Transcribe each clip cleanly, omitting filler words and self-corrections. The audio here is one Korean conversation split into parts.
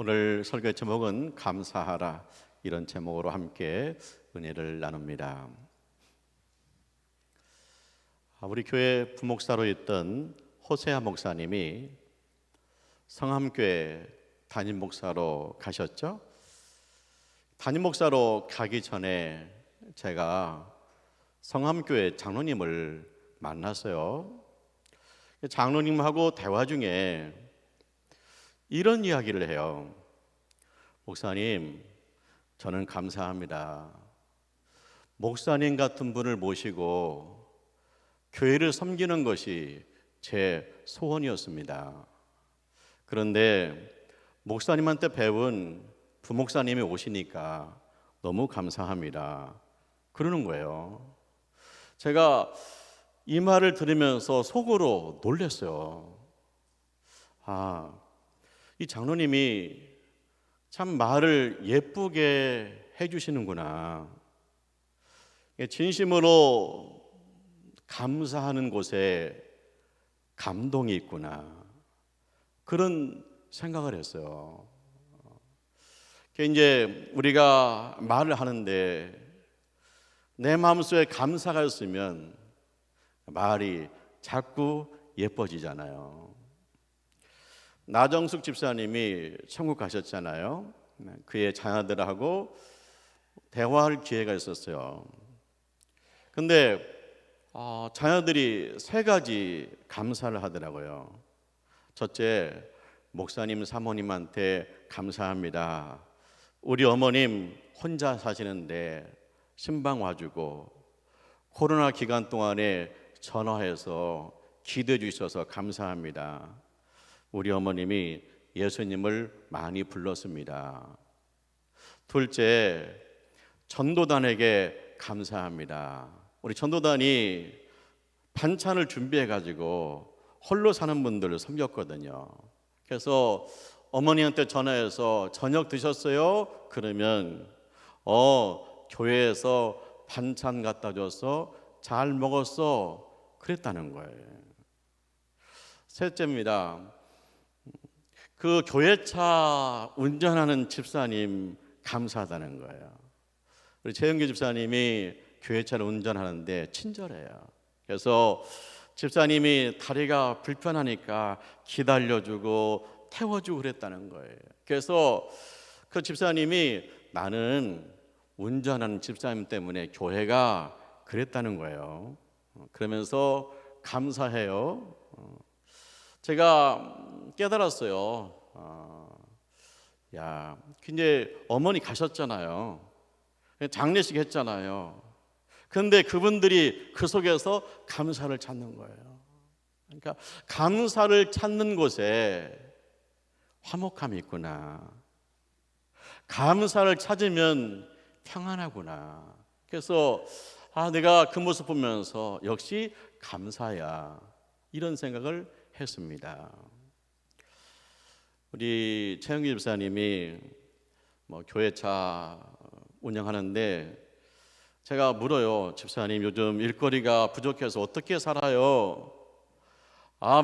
오늘 설교 제목은 감사하라, 이런 제목으로 함께 은혜를 나눕니다. 우리 교회 부목사로 있던 호세아 목사님이 성함교회 담임 목사로 가셨죠. 담임 목사로 가기 전에 제가 성함교회 장로님을 만났어요. 장로님하고 대화 중에 이런 이야기를 해요. 목사님, 저는 감사합니다. 목사님 같은 분을 모시고 교회를 섬기는 것이 제 소원이었습니다. 그런데 목사님한테 배운 부목사님이 오시니까 너무 감사합니다. 그러는 거예요. 제가 이 말을 들으면서 속으로 놀랐어요. 이 장로님이 참 말을 예쁘게 해주시는구나. 진심으로 감사하는 곳에 감동이 있구나. 그런 생각을 했어요. 이제 우리가 말을 하는데 내 마음속에 감사가 있으면 말이 자꾸 예뻐지잖아요. 나정숙 집사님이 천국 가셨잖아요. 그의 자녀들하고 대화할 기회가 있었어요. 근데 자녀들이 세 가지 감사를 하더라고요. 첫째, 목사님 사모님한테 감사합니다. 우리 어머님 혼자 사시는데 신방 와주고 코로나 기간 동안에 전화해서 기도해 주셔서 감사합니다. 우리 어머님이 예수님을 많이 불렀습니다. 둘째, 전도단에게 감사합니다. 우리 전도단이 반찬을 준비해 가지고 홀로 사는 분들을 섬겼거든요. 그래서 어머니한테 전화해서 저녁 드셨어요? 그러면 교회에서 반찬 갖다 줘서 잘 먹었어, 그랬다는 거예요. 셋째입니다. 그 교회차 운전하는 집사님 감사하다는 거예요. 우리 최영규 집사님이 교회차를 운전하는데 친절해요. 그래서 집사님이 다리가 불편하니까 기다려주고 태워주고 그랬다는 거예요. 그래서 그 집사님이 나는 운전하는 집사님 때문에 교회가 그랬다는 거예요. 그러면서 감사해요. 제가 깨달았어요. 이제 어머니 가셨잖아요. 장례식 했잖아요. 그런데 그분들이 그 속에서 감사를 찾는 거예요. 그러니까 감사를 찾는 곳에 화목함이 있구나. 감사를 찾으면 평안하구나. 그래서 내가 그 모습 보면서 역시 감사야, 이런 생각을 했습니다. 우리 최영기 집사님이 교회차 운영하는데 제가 물어요. 집사님, 요즘 일거리가 부족해서 어떻게 살아요?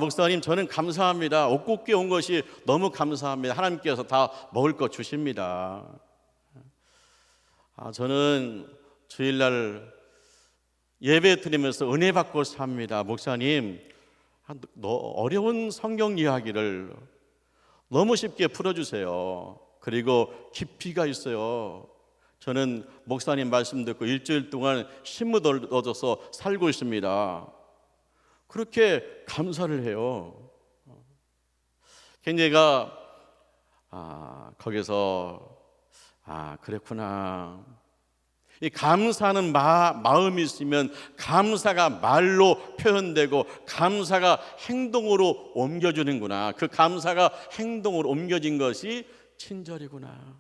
목사님, 저는 감사합니다. 옷 굽게 온 것이 너무 감사합니다. 하나님께서 다 먹을 것 주십니다. 저는 주일날 예배 드리면서 은혜 받고 삽니다. 목사님, 어려운 성경 이야기를 너무 쉽게 풀어주세요. 그리고 깊이가 있어요. 저는 목사님 말씀 듣고 일주일 동안 힘을 얻어서 살고 있습니다. 그렇게 감사를 해요. 걔가 거기서 그랬구나. 이 감사하는 마음이 있으면 감사가 말로 표현되고 감사가 행동으로 옮겨지는구나. 그 감사가 행동으로 옮겨진 것이 친절이구나.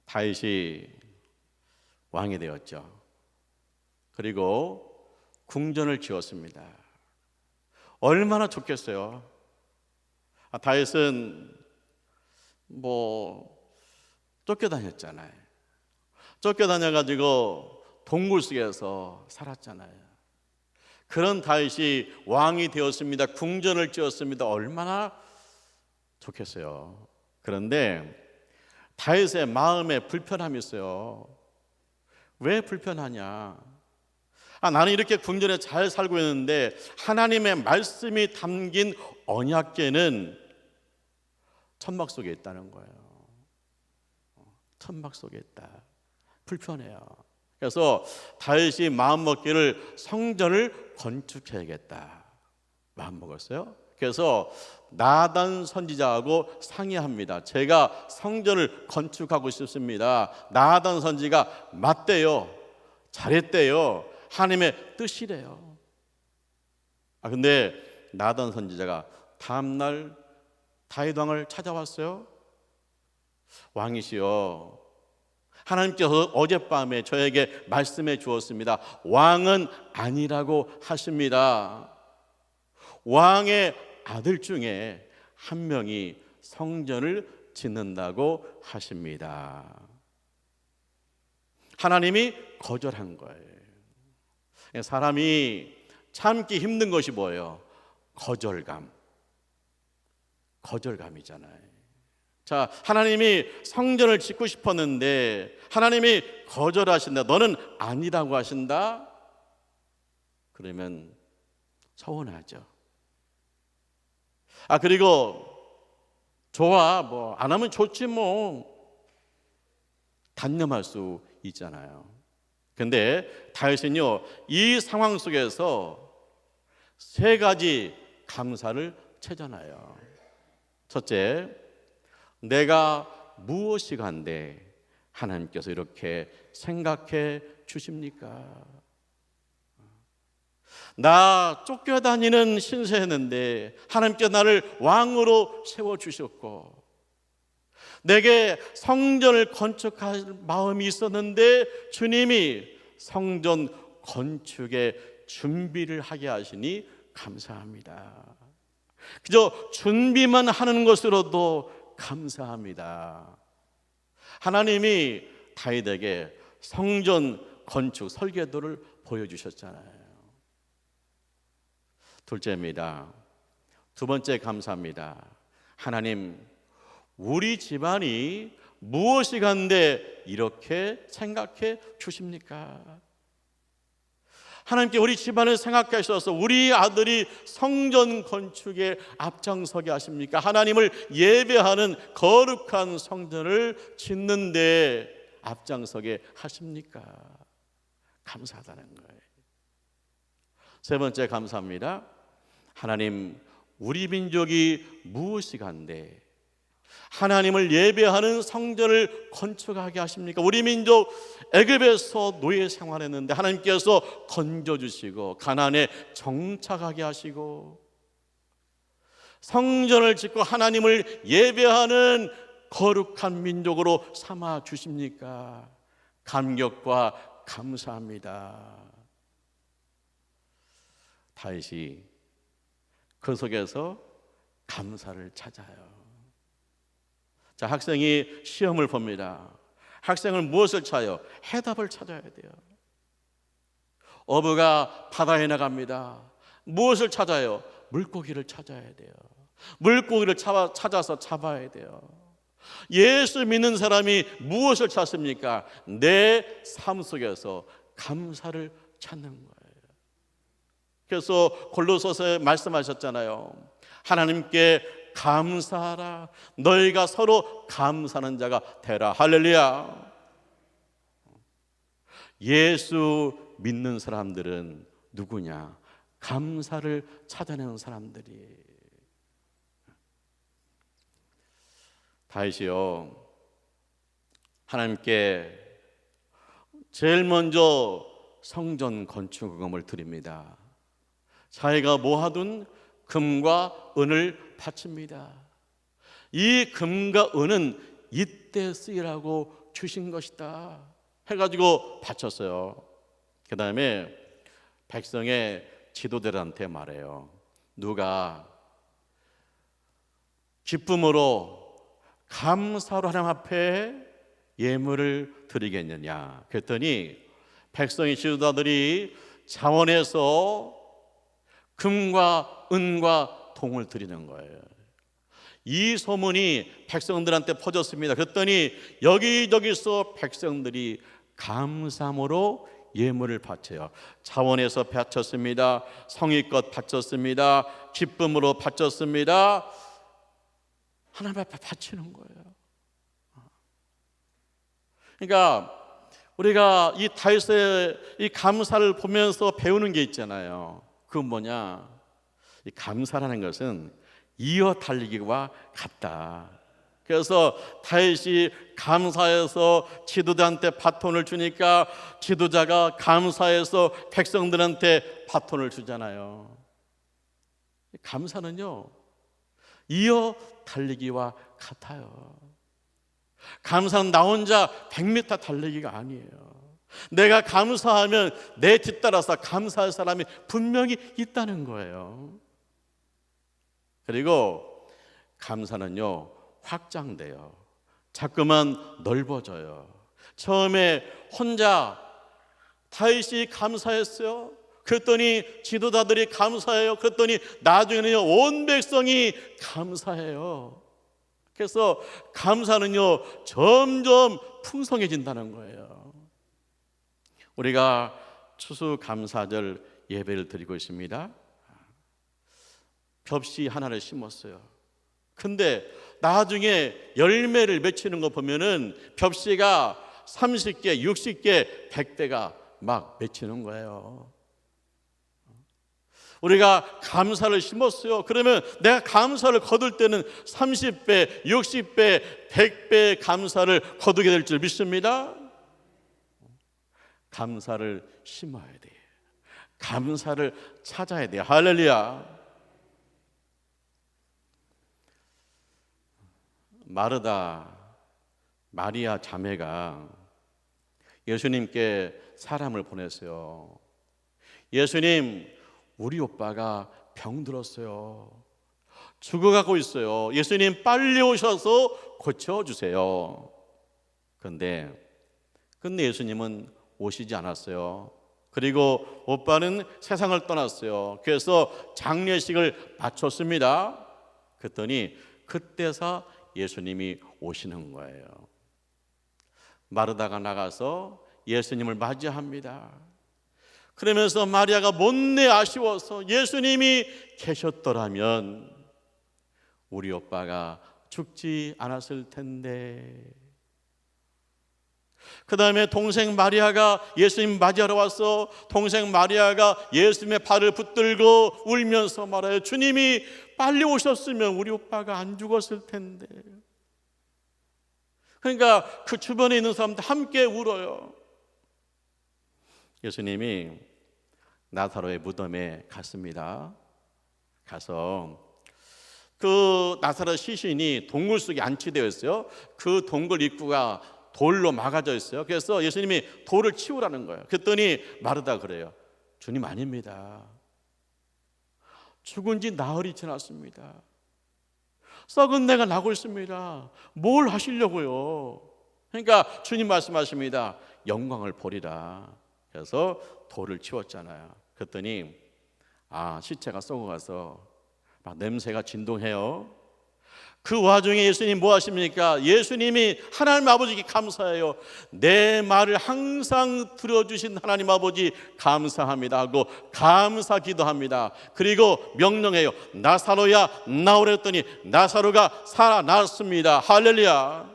다윗이 왕이 되었죠. 그리고 궁전을 지었습니다. 얼마나 좋겠어요. 다윗은 쫓겨다녔잖아요. 쫓겨다녀가지고 동굴 속에서 살았잖아요. 그런 다윗이 왕이 되었습니다. 궁전을 지었습니다. 얼마나 좋겠어요. 그런데 다윗의 마음에 불편함이 있어요. 왜 불편하냐? 나는 이렇게 궁전에 잘 살고 있는데 하나님의 말씀이 담긴 언약궤는 천막 속에 있다는 거예요. 천막 속에 있다. 불편해요. 그래서 다윗이 마음먹기를 성전을 건축해야겠다 마음먹었어요. 그래서 나단 선지자하고 상의합니다. 제가 성전을 건축하고 싶습니다. 나단 선지가 맞대요. 잘했대요. 하나님의 뜻이래요. 근데 나단 선지자가 다음날 다윗 왕을 찾아왔어요. 왕이시여, 하나님께서 어젯밤에 저에게 말씀해 주었습니다. 왕은 아니라고 하십니다. 왕의 아들 중에 한 명이 성전을 짓는다고 하십니다. 하나님이 거절한 거예요. 사람이 참기 힘든 것이 뭐예요? 거절감이잖아요. 자, 하나님이 성전을 짓고 싶었는데 하나님이 거절하신다. 너는 아니라고 하신다. 그러면 서운하죠. 그리고 좋아, 뭐 안 하면 좋지 뭐 단념할 수 있잖아요. 근데 다윗은요, 이 상황 속에서 세 가지 감사를 찾아놔요. 첫째, 내가 무엇이 간데 하나님께서 이렇게 생각해 주십니까? 나 쫓겨다니는 신세였는데 하나님께서 나를 왕으로 세워주셨고, 내게 성전을 건축할 마음이 있었는데 주님이 성전 건축의 준비를 하게 하시니 감사합니다. 그저 준비만 하는 것으로도 감사합니다. 하나님이 다윗에게 성전 건축 설계도를 보여주셨잖아요. 둘째입니다. 두 번째 감사합니다. 하나님, 우리 집안이 무엇이 간데 이렇게 생각해 주십니까? 하나님께 우리 집안을 생각하셔서 우리 아들이 성전 건축에 앞장서게 하십니까? 하나님을 예배하는 거룩한 성전을 짓는데 앞장서게 하십니까? 감사하다는 거예요. 세 번째 감사합니다. 하나님, 우리 민족이 무엇이 간데 하나님을 예배하는 성전을 건축하게 하십니까? 우리 민족 애굽에서 노예 생활했는데 하나님께서 건져주시고 가나안에 정착하게 하시고 성전을 짓고 하나님을 예배하는 거룩한 민족으로 삼아 주십니까? 감격과 감사합니다. 다윗이 그 속에서 감사를 찾아요. 자, 학생이 시험을 봅니다. 학생은 무엇을 찾아요? 해답을 찾아야 돼요. 어부가 바다에 나갑니다. 무엇을 찾아요? 물고기를 찾아야 돼요. 물고기를 찾아서 잡아야 돼요. 예수 믿는 사람이 무엇을 찾습니까? 내 삶 속에서 감사를 찾는 거예요. 그래서 골로새서에 말씀하셨잖아요. 하나님께 감사하라. 너희가 서로 감사하는 자가 되라. 할렐루야. 예수 믿는 사람들은 누구냐? 감사를 찾아내는 사람들이. 다윗이요, 하나님께 제일 먼저 성전 건축금을 드립니다. 자기가 모아둔 금과 은을 바칩니다. 이 금과 은은 이때 쓰이라고 주신 것이다 해가지고 바쳤어요. 그 다음에 백성의 지도자들한테 말해요. 누가 기쁨으로 감사로 하나님 앞에 예물을 드리겠느냐 그랬더니 백성의 지도자들이 자원해서 금과 은과 동을 드리는 거예요. 이 소문이 백성들한테 퍼졌습니다. 그랬더니 여기저기서 백성들이 감사함으로 예물을 바쳐요. 차원에서 바쳤습니다. 성의껏 바쳤습니다. 기쁨으로 바쳤습니다. 하나님 앞에 바치는 거예요. 그러니까 우리가 이 다윗의 이 감사를 보면서 배우는 게 있잖아요. 그건 뭐냐? 이 감사라는 것은 이어 달리기와 같다. 그래서 다윗이 감사해서 지도자한테 바톤을 주니까 지도자가 감사해서 백성들한테 바톤을 주잖아요. 감사는요, 이어 달리기와 같아요. 감사는 나 혼자 100m 달리기가 아니에요. 내가 감사하면 내 뒤따라서 감사할 사람이 분명히 있다는 거예요. 그리고 감사는요, 확장돼요. 자꾸만 넓어져요. 처음에 혼자 다윗이 감사했어요. 그랬더니 지도자들이 감사해요. 그랬더니 나중에는요, 온 백성이 감사해요. 그래서 감사는요, 점점 풍성해진다는 거예요. 우리가 추수감사절 예배를 드리고 있습니다. 벽시 하나를 심었어요. 근데 나중에 열매를 맺히는 거 보면은 벽시가 30개, 60개, 100대가 막 맺히는 거예요. 우리가 감사를 심었어요. 그러면 내가 감사를 거둘 때는 30배, 60배, 100배의 감사를 거두게 될 줄 믿습니다. 감사를 심어야 돼요. 감사를 찾아야 돼요. 할렐루야. 마르다, 마리아 자매가 예수님께 사람을 보냈어요. 예수님, 우리 오빠가 병들었어요. 죽어가고 있어요. 예수님 빨리 오셔서 고쳐주세요. 근데 예수님은 오시지 않았어요. 그리고 오빠는 세상을 떠났어요. 그래서 장례식을 마쳤습니다. 그랬더니 그때서 예수님이 오시는 거예요. 마르다가 나가서 예수님을 맞이합니다. 그러면서 마리아가 못내 아쉬워서 예수님이 계셨더라면 우리 오빠가 죽지 않았을 텐데. 그 다음에 동생 마리아가 예수님 맞이하러 와서 동생 마리아가 예수님의 발을 붙들고 울면서 말해요. 주님이 빨리 오셨으면 우리 오빠가 안 죽었을 텐데. 그러니까 그 주변에 있는 사람들 함께 울어요. 예수님이 나사로의 무덤에 갔습니다. 가서 그 나사로 시신이 동굴 속에 안치되어 있어요. 그 동굴 입구가 돌로 막아져 있어요. 그래서 예수님이 돌을 치우라는 거예요. 그랬더니 마르다 그래요. 주님 아닙니다. 죽은 지 나흘이 지났습니다. 썩은 내가 나고 있습니다. 뭘 하시려고요? 그러니까 주님 말씀하십니다. 영광을 보리라. 그래서 돌을 치웠잖아요. 그랬더니 시체가 썩어가서 막 냄새가 진동해요. 그 와중에 예수님 뭐 하십니까? 예수님이 하나님 아버지께 감사해요. 내 말을 항상 들어주신 하나님 아버지 감사합니다 하고 감사 기도합니다. 그리고 명령해요. 나사로야 나오라 했더니 나사로가 살아났습니다. 할렐루야.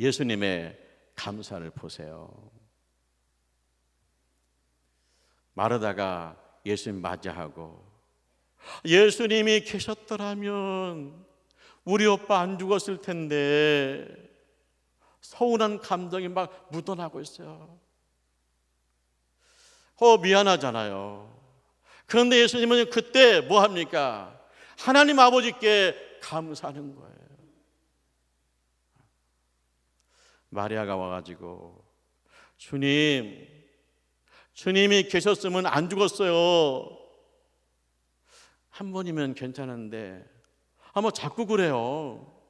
예수님의 감사를 보세요. 마르다가 예수님 맞이하고 예수님이 계셨더라면 우리 오빠 안 죽었을 텐데 서운한 감정이 막 묻어나고 있어요. 미안하잖아요. 그런데 예수님은 그때 뭐 합니까? 하나님 아버지께 감사하는 거예요. 마리아가 와가지고 주님이 계셨으면 안 죽었어요. 한 번이면 괜찮은데 자꾸 그래요.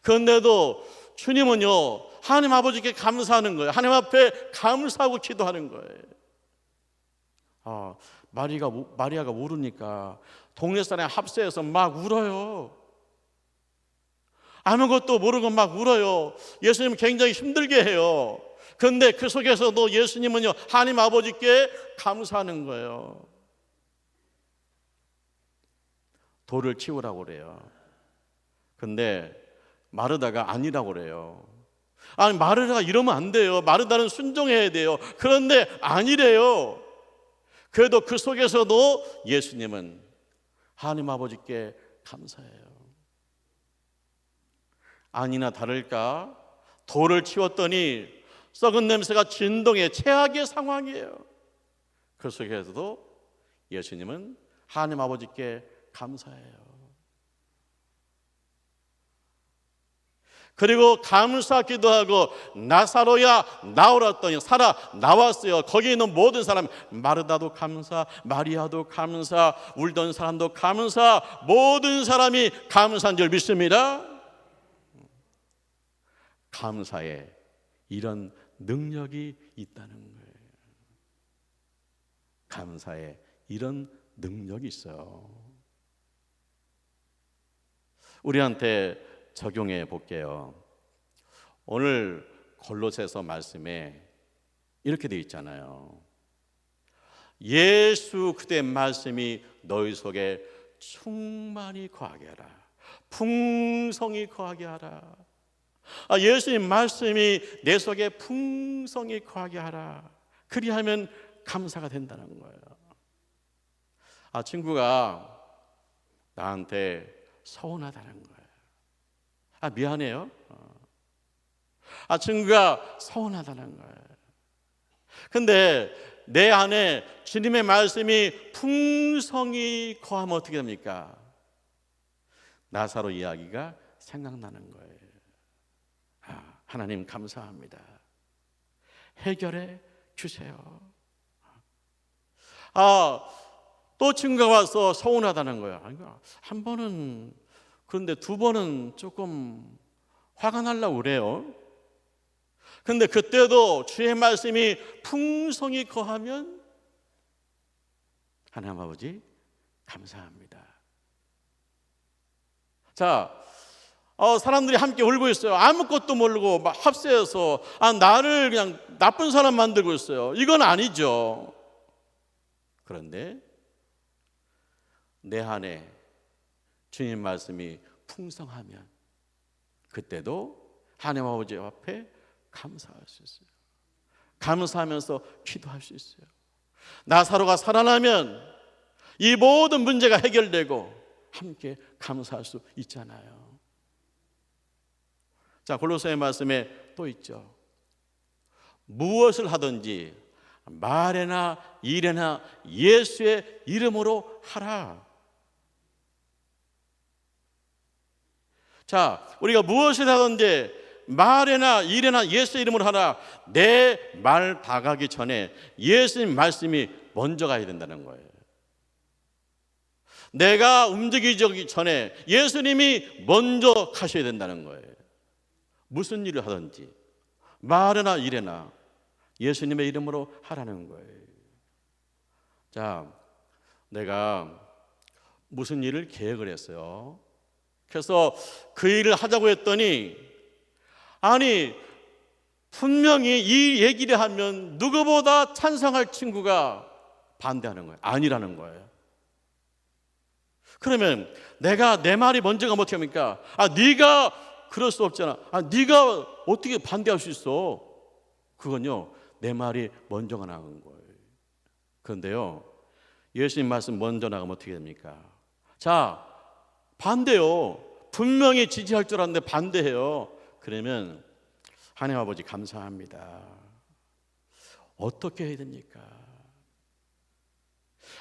그런데도 주님은요 하나님 아버지께 감사하는 거예요. 하나님 앞에 감사하고 기도하는 거예요. 마리아가 울으니까 동네 사람 합세해서 막 울어요. 아무것도 모르고 막 울어요. 예수님 굉장히 힘들게 해요. 그런데 그 속에서도 예수님은요, 하나님 아버지께 감사하는 거예요. 돌을 치우라고 그래요. 근데 마르다가 아니라고 그래요. 아니, 마르다가 이러면 안 돼요. 마르다는 순종해야 돼요. 그런데 아니래요. 그래도 그 속에서도 예수님은 하나님 아버지께 감사해요. 아니나 다를까 돌을 치웠더니 썩은 냄새가 진동의 최악의 상황이에요. 그 속에서도 예수님은 하나님 아버지께 감사해요. 그리고 감사 기도하고 나사로야 나오라 했더니 살아 나왔어요. 거기 있는 모든 사람, 마르다도 감사, 마리아도 감사, 울던 사람도 감사, 모든 사람이 감사한 줄 믿습니다. 감사에 이런 능력이 있다는 거예요. 감사에 이런 능력이 있어요. 우리한테 적용해 볼게요. 오늘 골로새서 말씀에 이렇게 되어 있잖아요. 예수 그대의 말씀이 너희 속에 충만히 거하게 하라. 풍성히 거하게 하라. 예수님 말씀이 내 속에 풍성히 거하게 하라. 그리하면 감사가 된다는 거예요. 친구가 나한테 서운하다는 거예요. 미안해요. 친구가 서운하다는 거예요. 근데 내 안에 주님의 말씀이 풍성히 거하면 어떻게 됩니까? 나사로 이야기가 생각나는 거예요. 하나님 감사합니다. 해결해 주세요. 또 친구가 와서 서운하다는 거예요. 한 번은 그런데 두 번은 조금 화가 나려고 그래요. 그런데 그때도 주의 말씀이 풍성히 거하면 하나님 아버지 감사합니다. 자, 사람들이 함께 울고 있어요. 아무것도 모르고 막 합세해서 나를 그냥 나쁜 사람 만들고 있어요. 이건 아니죠. 그런데 내 안에 주님 말씀이 풍성하면 그때도 하나님 아버지 앞에 감사할 수 있어요. 감사하면서 기도할 수 있어요. 나사로가 살아나면 이 모든 문제가 해결되고 함께 감사할 수 있잖아요. 자, 골로새의 말씀에 또 있죠. 무엇을 하든지 말에나 일에나 예수의 이름으로 하라. 자, 우리가 무엇을 하든지 말에나 일에나 예수의 이름으로 하라. 내 말 다가기 전에 예수님 말씀이 먼저 가야 된다는 거예요. 내가 움직이기 전에 예수님이 먼저 가셔야 된다는 거예요. 무슨 일을 하든지 말에나 일에나 예수님의 이름으로 하라는 거예요. 자, 내가 무슨 일을 계획을 했어요. 그래서 그 일을 하자고 했더니 분명히 이 얘기를 하면 누구보다 찬성할 친구가 반대하는 거예요. 아니라는 거예요. 그러면 내가 내 말이 먼저 가면 어떻게 합니까? 네가 그럴 수 없잖아. 네가 어떻게 반대할 수 있어? 그건요, 내 말이 먼저가 나간 거예요. 그런데요, 예수님 말씀 먼저 나가면 어떻게 됩니까? 자, 반대요. 분명히 지지할 줄 알았는데 반대해요. 그러면 하나님 아버지 감사합니다. 어떻게 해야 됩니까?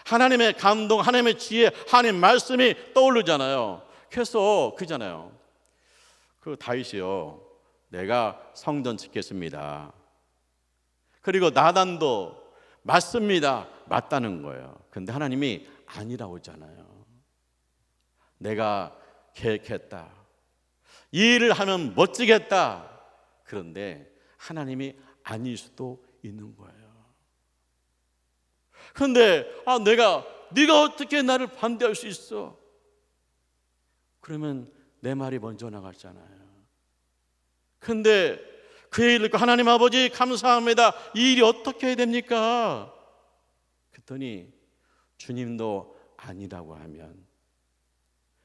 하나님의 감동, 하나님의 지혜, 하나님 말씀이 떠오르잖아요. 그래서 그잖아요. 그 다윗이요, 내가 성전 짓겠습니다. 그리고 나단도 맞습니다. 맞다는 거예요. 근데 하나님이 아니라고 했잖아요. 내가 계획했다. 이 일을 하면 멋지겠다. 그런데 하나님이 아닐 수도 있는 거예요. 근데 네가 어떻게 나를 반대할 수 있어? 그러면 내 말이 먼저 나갔잖아요. 근데 그의 일을 듣고 하나님 아버지 감사합니다. 이 일이 어떻게 해야 됩니까? 그랬더니 주님도 아니라고 하면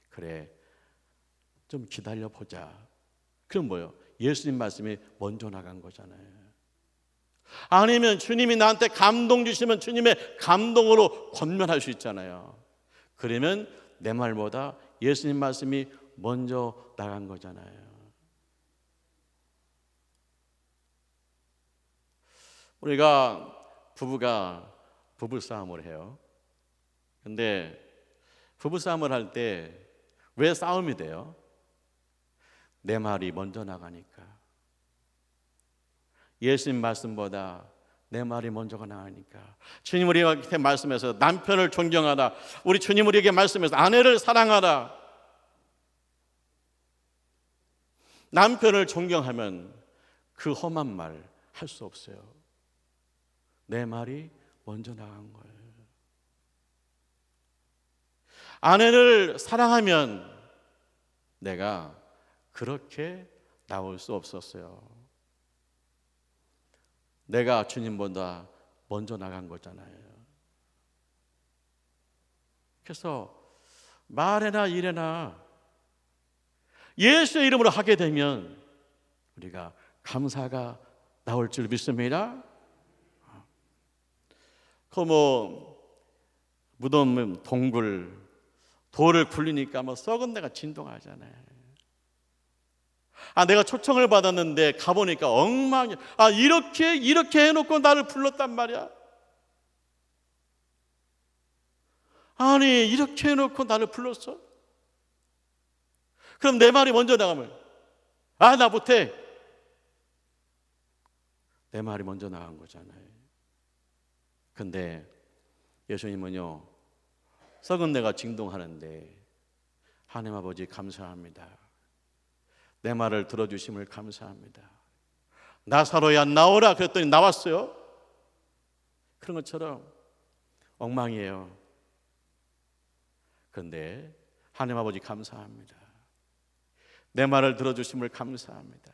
그래 좀 기다려 보자. 그럼 뭐요? 예수님 말씀이 먼저 나간 거잖아요. 아니면 주님이 나한테 감동 주시면 주님의 감동으로 권면할 수 있잖아요. 그러면 내 말보다 예수님 말씀이 먼저 나간 거잖아요. 우리가 부부가 부부싸움을 해요. 근데 부부싸움을 할 때 왜 싸움이 돼요? 내 말이 먼저 나가니까. 예수님 말씀보다 내 말이 먼저가 나가니까. 주님 우리에게 말씀해서 남편을 존경하라. 우리 주님 우리에게 말씀해서 아내를 사랑하라. 남편을 존경하면 그 험한 말 할 수 없어요. 내 말이 먼저 나간 거예요. 아내를 사랑하면 내가 그렇게 나올 수 없었어요. 내가 주님보다 먼저 나간 거잖아요. 그래서 말이나 일이나 예수의 이름으로 하게 되면 우리가 감사가 나올 줄 믿습니다. 무덤 동굴 돌을 굴리니까 썩은 데가 진동하잖아요. 내가 초청을 받았는데 가보니까 엉망이야. 이렇게 해놓고 나를 불렀단 말이야. 아니 이렇게 해놓고 나를 불렀어? 그럼 내 말이 먼저 나가면 나 못해. 내 말이 먼저 나간 거잖아요. 근데 예수님은요 썩은 데가 진동하는데 하나님 아버지 감사합니다. 내 말을 들어주심을 감사합니다. 나사로야 나오라 그랬더니 나왔어요. 그런 것처럼 엉망이에요. 그런데 하나님 아버지 감사합니다. 내 말을 들어주심을 감사합니다.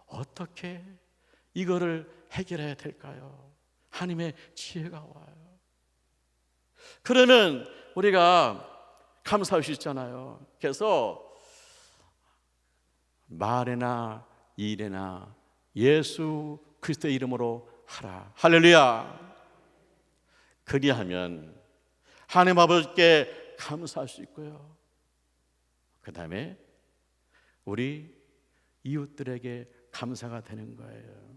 어떻게 이거를 해결해야 될까요? 하나님의 지혜가 와요. 그러면 우리가 감사할 수 있잖아요. 그래서 말이나 일이나 예수 그리스도의 이름으로 하라. 할렐루야. 그리하면 하나님 아버지께 감사할 수 있고요. 그 다음에 우리 이웃들에게 감사가 되는 거예요.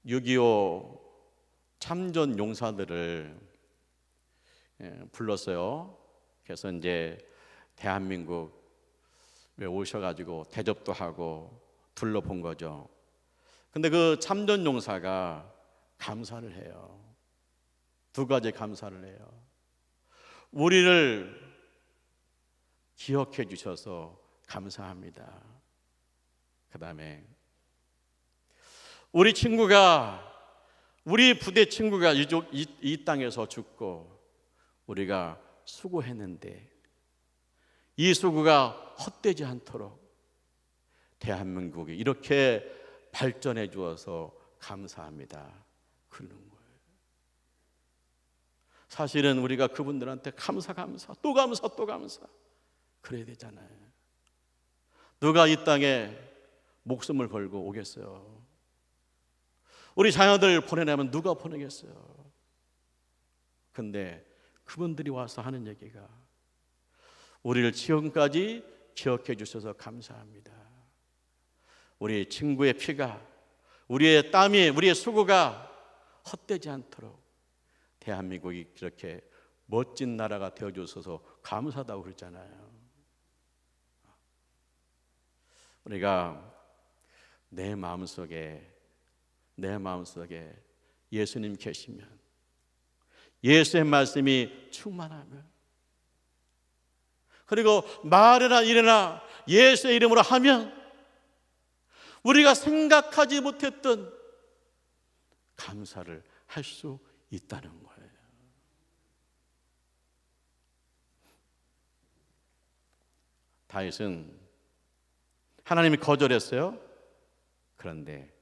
6.25 참전 용사들을 불렀어요. 그래서 이제 대한민국에 오셔가지고 대접도 하고 둘러본 거죠. 근데 그 참전 용사가 감사를 해요. 두 가지 감사를 해요. 우리를 기억해 주셔서 감사합니다. 그 다음에 우리 부대 친구가 이 땅에서 죽고 우리가 수고했는데 이 수고가 헛되지 않도록 대한민국이 이렇게 발전해 주어서 감사합니다. 그러는 거예요. 사실은 우리가 그분들한테 감사 또 감사 그래야 되잖아요. 누가 이 땅에 목숨을 걸고 오겠어요? 우리 자녀들 보내려면 누가 보내겠어요? 근데 그분들이 와서 하는 얘기가 우리를 지금까지 기억해 주셔서 감사합니다. 우리 친구의 피가, 우리의 땀이, 우리의 수고가 헛되지 않도록 대한민국이 그렇게 멋진 나라가 되어주셔서 감사하다고 그랬잖아요. 우리가 내 마음속에 예수님 계시면, 예수의 말씀이 충만하면, 그리고 말이나 일이나 예수의 이름으로 하면 우리가 생각하지 못했던 감사를 할 수 있다는 거예요. 다윗은 하나님이 거절했어요. 그런데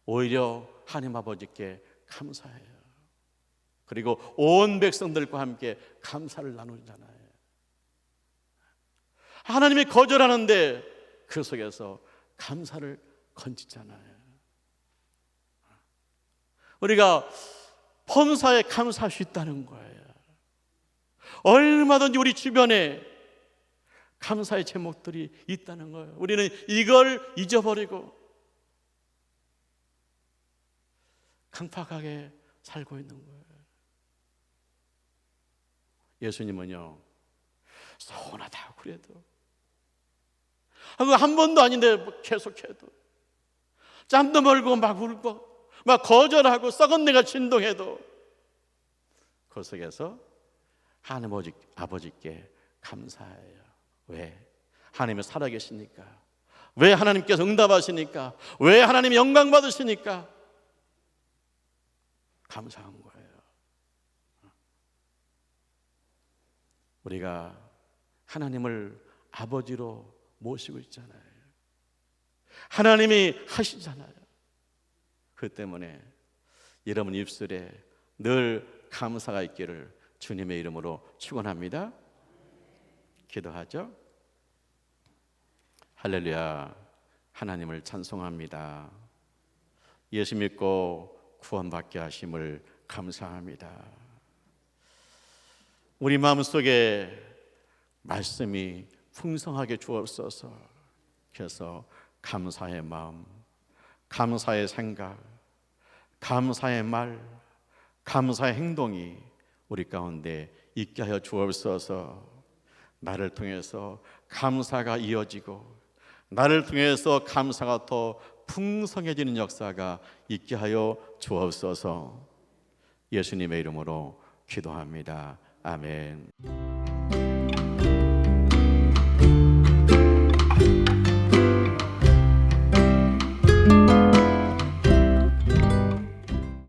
오히려 하나님 아버지께 감사해요. 그리고 온 백성들과 함께 감사를 나누잖아요. 하나님이 거절하는데 그 속에서 감사를 건지잖아요. 우리가 범사에 감사할 수 있다는 거예요. 얼마든지 우리 주변에 감사의 제목들이 있다는 거예요. 우리는 이걸 잊어버리고 강팍하게 살고 있는 거예요. 예수님은요, 서운하다고 그래도 그거 한 번도 아닌데 계속해도 짬도 멀고 막 울고 막 거절하고 썩은 내가 진동해도 그 속에서 하나님 아버지께 감사해요. 왜? 하나님이 살아계시니까. 왜 하나님께서 응답하시니까. 왜 하나님이 영광 받으시니까 감사한 거예요. 우리가 하나님을 아버지로 모시고 있잖아요. 하나님이 하시잖아요. 그 때문에 여러분 입술에 늘 감사가 있기를 주님의 이름으로 축원합니다. 기도하죠. 할렐루야. 하나님을 찬송합니다. 예수 믿고 구원받게 하심을 감사합니다. 우리 마음속에 말씀이 풍성하게 주옵소서. 그래서 감사의 마음, 감사의 생각, 감사의 말, 감사의 행동이 우리 가운데 있게 하여 주옵소서. 나를 통해서 감사가 이어지고 나를 통해서 감사가 더 풍성해지는 역사가 있게 하여 주옵소서. 예수님의 이름으로 기도합니다. 아멘.